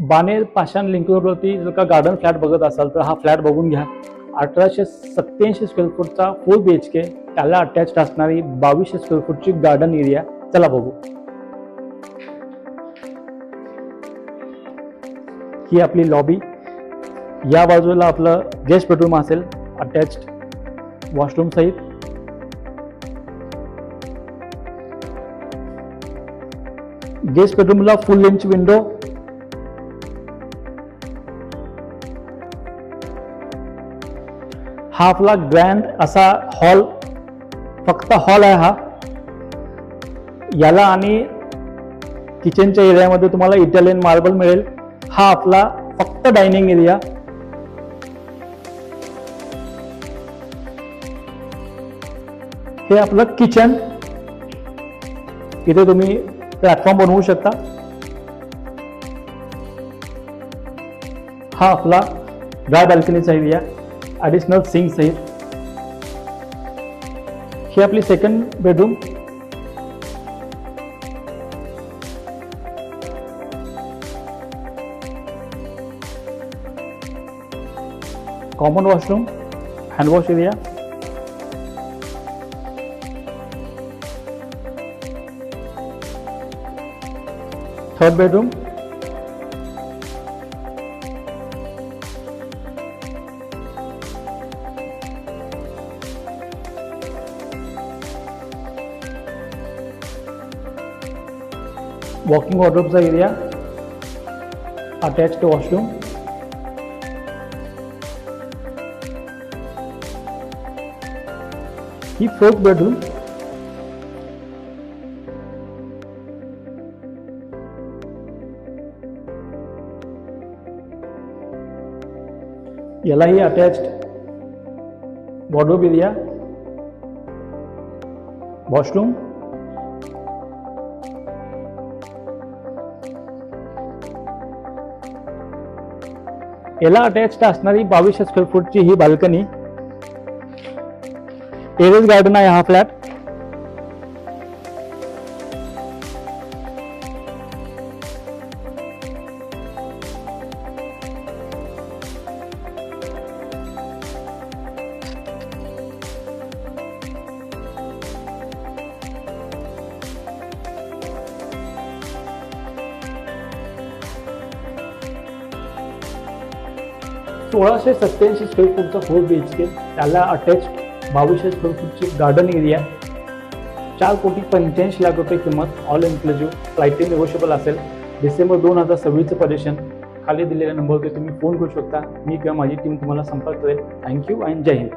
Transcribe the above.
बाणेर पाषाण लिंक रोडवरती जर का गार्डन फ्लॅट बघत असाल तर हा फ्लॅट बघून घ्या. 1887 स्क्वेअर फूटचा 4 BHK, त्याला अटॅच्ड असणारी 2200 स्क्वेअर फूटची गार्डन एरिया. चला बघू. ही आपली लॉबी. या बाजूला आपलं गेस्ट बेडरूम असेल अटॅच्ड वॉशरूम सहित. गेस्ट बेडरूमला फुल लेंथ विंडो. हा आपला ग्रँड असा हॉल, फक्त हॉल आहे हा. याला आणि किचनच्या एरियामध्ये तुम्हाला इटालियन मार्बल मिळेल. हा आपला फक्त डायनिंग एरिया. हे आपलं किचन. इथे तुम्ही प्लॅटफॉर्म बनवू शकता. हा आपला ड्राय बाल्कनीचा एरिया, ॲडिशनल सिंक सहित. ही आपली second bedroom. Common washroom, handwash area. Third bedroom. Walking वॉर्डरोबचा एरिया, अटॅच्ड वॉशरूम. ही फोर्थ बेडरूम. यालाही अटॅच्ड वॉर्डरोब एरिया, वॉशरूम. याला अटॅच्ड असणारी 2200 स्क्वेअर फूटची ही बाल्कनी. टेरेस गार्डन आहे हा फ्लॅट. (1687 स्क्वेअर फूटचा 4 BHK, त्याला अटॅच्ड 2200 स्क्वेअर फूटची गार्डन एरिया. 4,85,00,000 किंमत, ऑल इन्क्लुझिव्ह. फ्लाईटली नेगोशिएबल असेल. December 2026 possession. खाली दिलेल्या नंबरवरती तुम्ही फोन करू शकता. मी किंवा माझी टीम तुम्हाला संपर्क करेल. थँक्यू अँड जय हिंद.